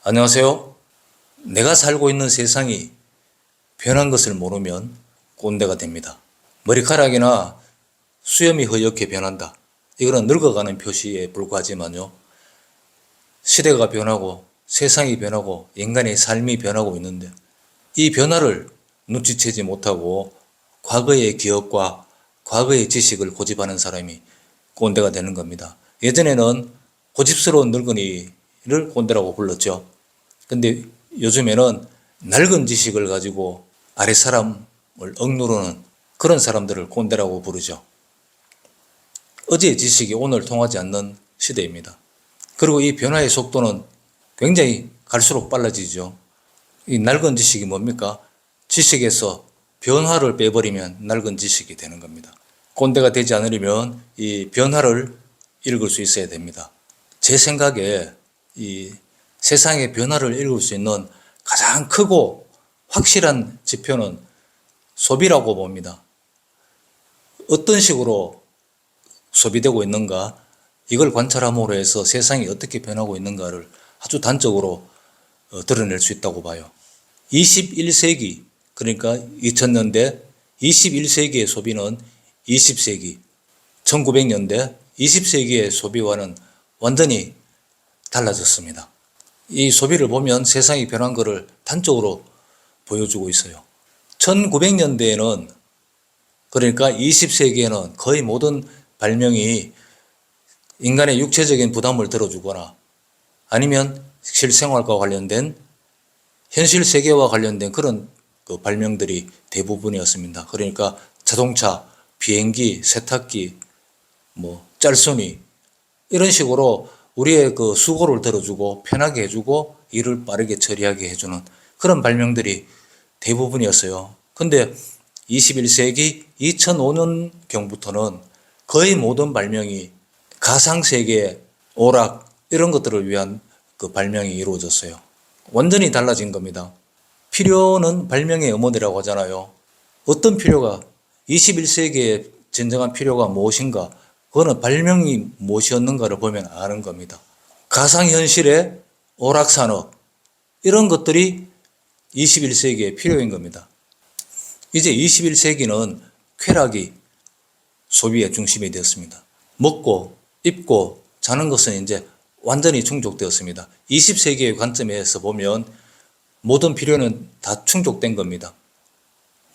안녕하세요. 내가 살고 있는 세상이 변한 것을 모르면 꼰대가 됩니다. 머리카락이나 수염이 허옇게 변한다. 이거는 늙어가는 표시에 불과하지만요. 시대가 변하고 세상이 변하고 인간의 삶이 변하고 있는데 이 변화를 눈치채지 못하고 과거의 기억과 과거의 지식을 고집하는 사람이 꼰대가 되는 겁니다. 예전에는 고집스러운 늙은이를 꼰대라고 불렀죠. 근데 요즘에는 낡은 지식을 가지고 아랫사람을 억누르는 그런 사람들을 꼰대라고 부르죠. 어제의 지식이 오늘 통하지 않는 시대입니다. 그리고 이 변화의 속도는 굉장히 갈수록 빨라지죠. 이 낡은 지식이 뭡니까? 지식에서 변화를 빼버리면 낡은 지식이 되는 겁니다. 꼰대가 되지 않으려면 이 변화를 읽을 수 있어야 됩니다. 제 생각에 이 세상의 변화를 읽을 수 있는 가장 크고 확실한 지표는 소비라고 봅니다. 어떤 식으로 소비되고 있는가, 이걸 관찰함으로 해서 세상이 어떻게 변하고 있는가를 아주 단적으로 드러낼 수 있다고 봐요. 21세기, 그러니까 2000년대 21세기의 소비는 20세기, 1900년대 20세기의 소비와는 완전히 달라졌습니다. 이 소비를 보면 세상이 변한 것을 단적으로 보여주고 있어요. 1900년대에는, 그러니까 20세기에는 거의 모든 발명이 인간의 육체적인 부담을 들어주거나 아니면 실생활과 관련된 현실 세계와 관련된 그런 발명들이 대부분이었습니다. 그러니까 자동차, 비행기, 세탁기, 짤순이 이런 식으로 우리의 그 수고를 들어주고 편하게 해주고 일을 빠르게 처리하게 해주는 그런 발명들이 대부분이었어요. 근데 21세기 2005년경부터는 거의 모든 발명이 가상세계, 오락 이런 것들을 위한 그 발명이 이루어졌어요. 완전히 달라진 겁니다. 필요는 발명의 어머니라고 하잖아요. 어떤 필요가 21세기의 진정한 필요가 무엇인가, 그거는 발명이 무엇이었는가를 보면 아는 겁니다. 가상현실의 오락산업 이런 것들이 21세기의 필요인 겁니다. 이제 21세기는 쾌락이 소비의 중심이 되었습니다. 먹고 입고 자는 것은 이제 완전히 충족되었습니다. 20세기의 관점에서 보면 모든 필요는 다 충족된 겁니다.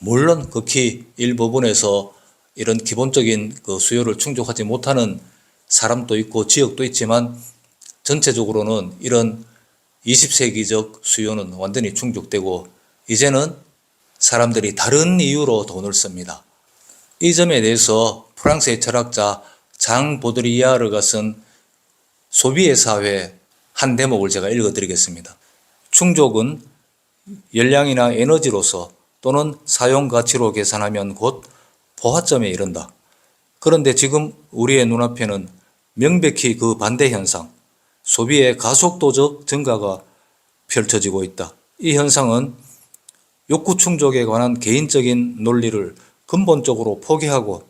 물론 극히 일부분에서 이런 기본적인 그 수요를 충족하지 못하는 사람도 있고 지역도 있지만 전체적으로는 이런 20세기적 수요는 완전히 충족되고 이제는 사람들이 다른 이유로 돈을 씁니다. 이 점에 대해서 프랑스의 철학자 장 보드리야르가 쓴 소비의 사회 한 대목을 제가 읽어드리겠습니다. 충족은 열량이나 에너지로서 또는 사용 가치로 계산하면 곧 포화점에 이른다. 그런데 지금 우리의 눈앞에는 명백히 그 반대 현상, 소비의 가속도적 증가가 펼쳐지고 있다. 이 현상은 욕구 충족에 관한 개인적인 논리를 근본적으로 포기하고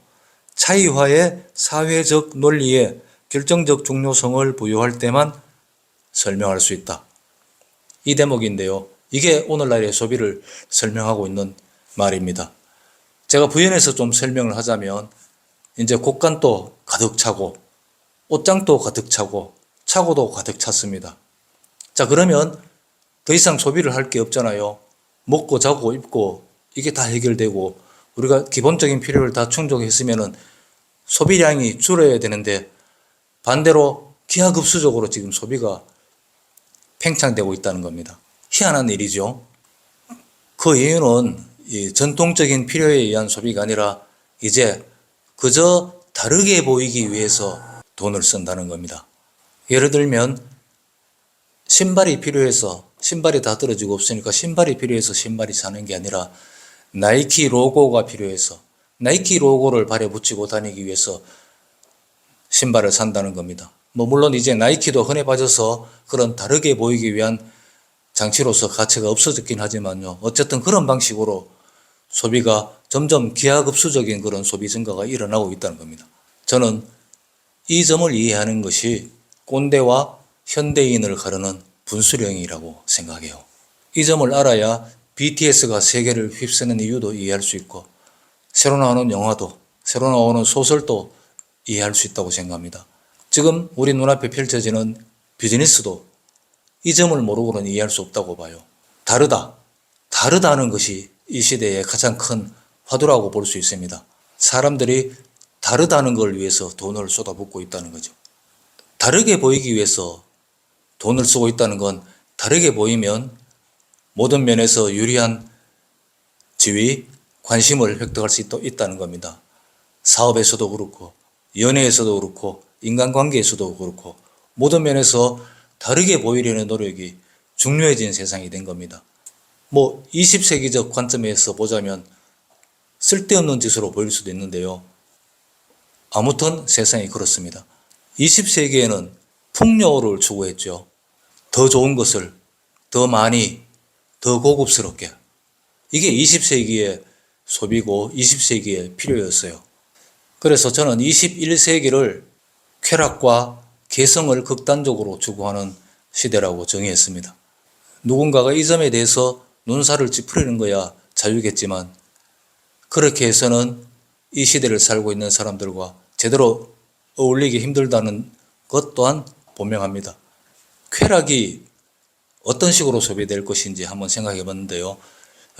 차이화의 사회적 논리에 결정적 중요성을 부여할 때만 설명할 수 있다. 이 대목인데요. 이게 오늘날의 소비를 설명하고 있는 말입니다. 제가 부연해서 좀 설명을 하자면 이제 곡간도 가득 차고 옷장도 가득 차고 차고도 가득 찼습니다. 자, 그러면 더 이상 소비를 할 게 없잖아요. 먹고 자고 입고 이게 다 해결되고 우리가 기본적인 필요를 다 충족했으면은 소비량이 줄어야 되는데 반대로 기하급수적으로 지금 소비가 팽창되고 있다는 겁니다. 희한한 일이죠. 그 이유는 이 전통적인 필요에 의한 소비가 아니라 이제 그저 다르게 보이기 위해서 돈을 쓴다는 겁니다. 예를 들면 신발이 필요해서 신발이 다 떨어지고 없으니까 신발이 필요해서 신발이 사는 게 아니라 나이키 로고가 필요해서 나이키 로고를 발에 붙이고 다니기 위해서 신발을 산다는 겁니다. 물론 이제 나이키도 흔해 빠져서 그런 다르게 보이기 위한 장치로서 가치가 없어졌긴 하지만요. 어쨌든 그런 방식으로 소비가 점점 기하급수적인 그런 소비 증가가 일어나고 있다는 겁니다. 저는 이 점을 이해하는 것이 꼰대와 현대인을 가르는 분수령이라고 생각해요. 이 점을 알아야 BTS가 세계를 휩쓰는 이유도 이해할 수 있고 새로 나오는 영화도 새로 나오는 소설도 이해할 수 있다고 생각합니다. 지금 우리 눈앞에 펼쳐지는 비즈니스도 이 점을 모르고는 이해할 수 없다고 봐요. 다르다는 것이 이 시대의 가장 큰 화두라고 볼 수 있습니다. 사람들이 다르다는 걸 위해서 돈을 쏟아붓고 있다는 거죠. 다르게 보이기 위해서 돈을 쓰고 있다는 건 다르게 보이면 모든 면에서 유리한 지위, 관심을 획득할 수 있다는 겁니다. 사업에서도 그렇고 연애에서도 그렇고 인간관계에서도 그렇고 모든 면에서 다르게 보이려는 노력이 중요해진 세상이 된 겁니다. 20세기적 관점에서 보자면 쓸데없는 짓으로 보일 수도 있는데요. 아무튼 세상이 그렇습니다. 20세기에는 풍요를 추구했죠. 더 좋은 것을 더 많이, 더 고급스럽게. 이게 20세기의 소비고 20세기의 필요였어요. 그래서 저는 21세기를 쾌락과 개성을 극단적으로 추구하는 시대라고 정의했습니다. 누군가가 이 점에 대해서 눈살을 찌푸리는 거야 자유겠지만 그렇게 해서는 이 시대를 살고 있는 사람들과 제대로 어울리기 힘들다는 것 또한 분명합니다. 쾌락이 어떤 식으로 소비될 것인지 한번 생각해 봤는데요.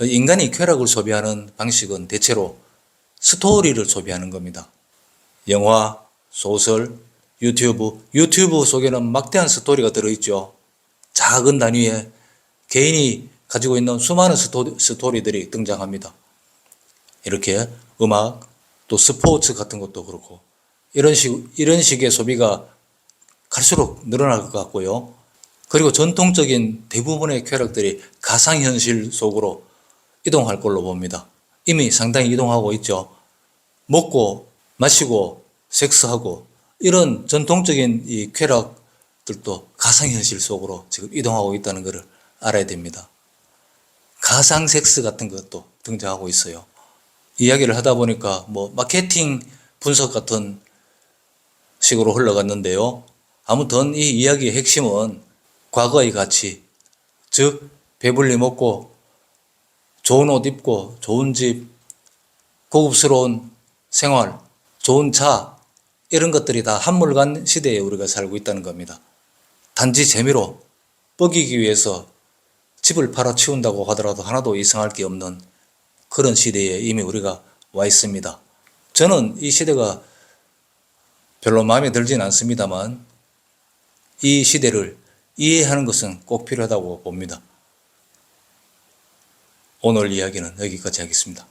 인간이 쾌락을 소비하는 방식은 대체로 스토리를 소비하는 겁니다. 영화, 소설, 유튜브 속에는 막대한 스토리가 들어있죠. 작은 단위에 개인이 가지고 있는 수많은 스토리들이 등장합니다. 이렇게 음악, 또 스포츠 같은 것도 그렇고 이런 식의 소비가 갈수록 늘어날 것 같고요. 그리고 전통적인 대부분의 쾌락들이 가상현실 속으로 이동할 걸로 봅니다. 이미 상당히 이동하고 있죠. 먹고 마시고 섹스하고 이런 전통적인 이 쾌락들도 가상현실 속으로 지금 이동하고 있다는 것을 알아야 됩니다. 가상 섹스 같은 것도 등장하고 있어요. 이야기를 하다 보니까 마케팅 분석 같은 식으로 흘러갔는데요. 아무튼 이 이야기의 핵심은 과거의 가치, 즉 배불리 먹고 좋은 옷 입고 좋은 집, 고급스러운 생활, 좋은 차 이런 것들이 다 한물간 시대에 우리가 살고 있다는 겁니다. 단지 재미로 뻐기기 위해서 집을 팔아치운다고 하더라도 하나도 이상할 게 없는 그런 시대에 이미 우리가 와 있습니다. 저는 이 시대가 별로 마음에 들진 않습니다만 이 시대를 이해하는 것은 꼭 필요하다고 봅니다. 오늘 이야기는 여기까지 하겠습니다.